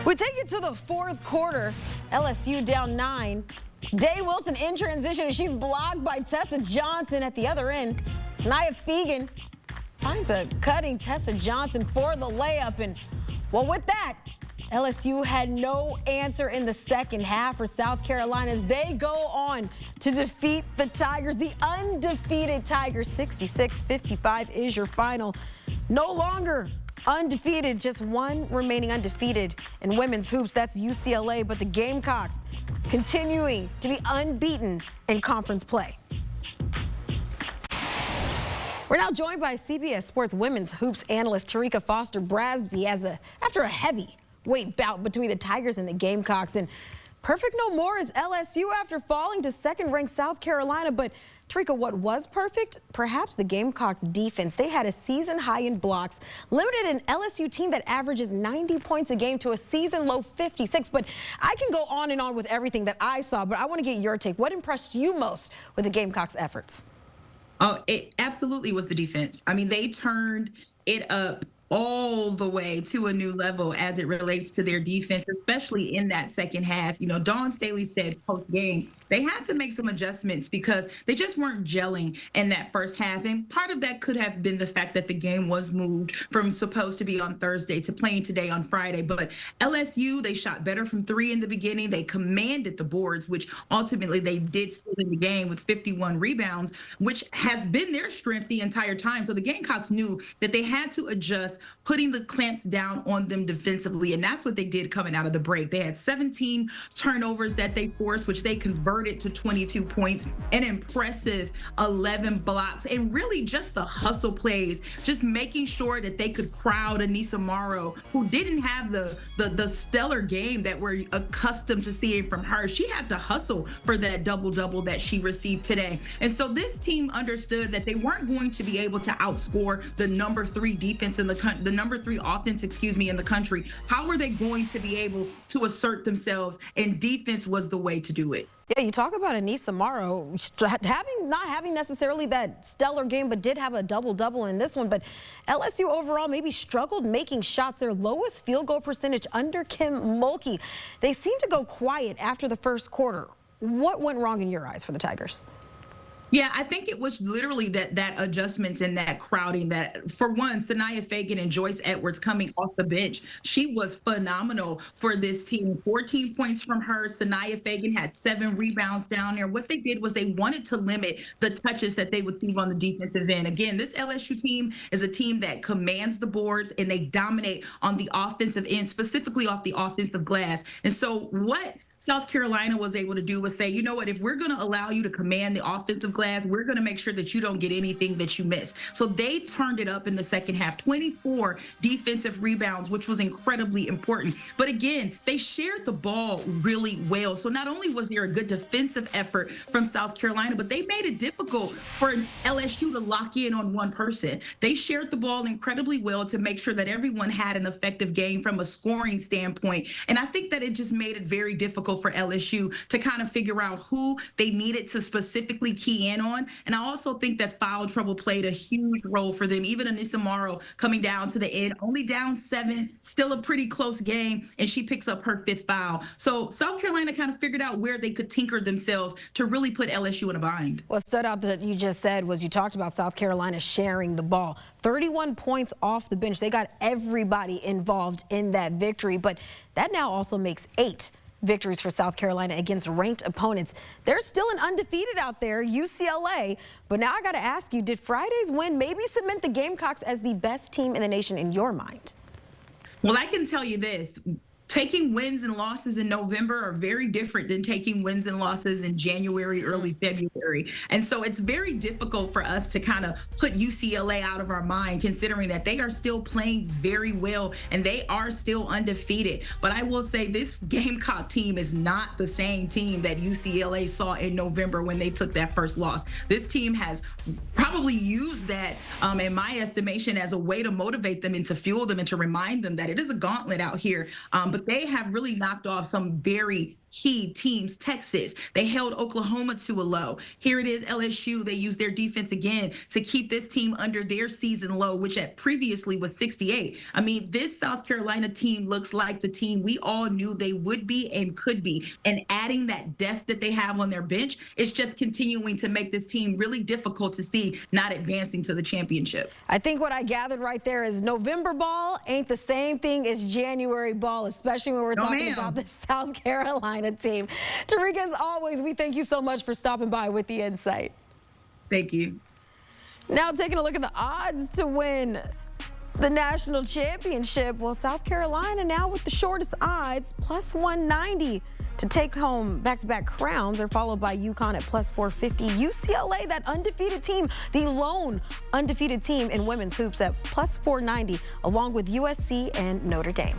We take it to the fourth quarter. LSU down 9. Day Wilson in transition, and she's blocked by Tessa Johnson at the other end. Sanaya Fegan finds a cutting Tessa Johnson for the layup. And, well, with that, LSU had no answer in the second half for South Carolina as they go on to defeat the Tigers. The undefeated Tigers, 66-55 is your final. No longer undefeated, just one remaining undefeated in women's hoops. That's UCLA, but the Gamecocks continuing to be unbeaten in conference play. We're now joined by CBS Sports women's hoops analyst Terrika Foster-Brasby after a heavyweight bout between the Tigers and the Gamecocks. And perfect no more is LSU after falling to second-ranked South Carolina. But Terrika, what was perfect? Perhaps the Gamecocks defense. They had a season high in blocks, limited an LSU team that averages 90 points a game to a season low 56. But I can go on and on with everything that I saw, but I want to get your take. What impressed you most with the Gamecocks' efforts? Oh, it absolutely was the defense. I mean, they turned it up all the way to a new level as it relates to their defense, especially in that second half. You know, Dawn Staley said post-game they had to make some adjustments because they just weren't gelling in that first half. And part of that could have been the fact that the game was moved from supposed to be on Thursday to playing today on Friday. But LSU, they shot better from three in the beginning. They commanded the boards, which ultimately they did still in the game with 51 rebounds, which has been their strength the entire time. So the Gamecocks knew that they had to adjust, putting the clamps down on them defensively, and that's what they did coming out of the break. They had 17 turnovers that they forced, which they converted to 22 points, an impressive 11 blocks, and really just the hustle plays, just making sure that they could crowd Anissa Morrow, who didn't have the stellar game that we're accustomed to seeing from her. She had to hustle for that double-double that she received today. And so this team understood that they weren't going to be able to outscore the number 3 defense in the number 3 offense, in the country. How were they going to be able to assert themselves? And defense was the way to do it. Yeah, you talk about Anissa Morrow not having necessarily that stellar game, but did have a double-double in this one. But LSU overall maybe struggled making shots. Their lowest field goal percentage under Kim Mulkey. They seemed to go quiet after the first quarter. What went wrong in your eyes for the Tigers? Yeah, I think it was literally that adjustments and that crowding that, for one, Sanaya Fegan and Joyce Edwards coming off the bench. She was phenomenal for this team. 14 points from her. Sanaya Fegan had 7 rebounds down there. What they did was they wanted to limit the touches that they would see on the defensive end. Again, this LSU team is a team that commands the boards and they dominate on the offensive end, specifically off the offensive glass. And so what South Carolina was able to do was say, you know what, if we're going to allow you to command the offensive glass, we're going to make sure that you don't get anything that you miss. So they turned it up in the second half, 24 defensive rebounds, which was incredibly important. But again, they shared the ball really well. So not only was there a good defensive effort from South Carolina, but they made it difficult for LSU to lock in on one person. They shared the ball incredibly well to make sure that everyone had an effective game from a scoring standpoint. And I think that it just made it very difficult for LSU to kind of figure out who they needed to specifically key in on. And I also think that foul trouble played a huge role for them. Even Anissa Morrow coming down to the end, only down 7, still a pretty close game, and she picks up her 5th foul. So South Carolina kind of figured out where they could tinker themselves to really put LSU in a bind. What stood out that you just said was you talked about South Carolina sharing the ball. 31 points off the bench. They got everybody involved in that victory, but that now also makes 8 victories for South Carolina against ranked opponents. There's still an undefeated out there, UCLA. But now I got to ask you, did Friday's win maybe cement the Gamecocks as the best team in the nation in your mind? Well, I can tell you this. Taking wins and losses in November are very different than taking wins and losses in January, early February. And so it's very difficult for us to kind of put UCLA out of our mind, considering that they are still playing very well and they are still undefeated. But I will say this Gamecock team is not the same team that UCLA saw in November when they took that first loss. This team has probably used that, in my estimation, as a way to motivate them and to fuel them and to remind them that it is a gauntlet out here. But they have really knocked off some very key teams. Texas, they held Oklahoma to a low. Here it is, LSU, they used their defense again to keep this team under their season low, which at previously was 68. I mean, this South Carolina team looks like the team we all knew they would be and could be. And adding that depth that they have on their bench is just continuing to make this team really difficult to see not advancing to the championship. I think what I gathered right there is November ball ain't the same thing as January ball, especially when we're talking about the South Carolina team. Terrika, as always, we thank you so much for stopping by with the insight. Thank you. Now taking a look at the odds to win the national championship. Well, South Carolina now with the shortest odds, plus 190 to take home back-to-back crowns. They're followed by UConn at plus 450. UCLA, that undefeated team, the lone undefeated team in women's hoops at plus 490, along with USC and Notre Dame.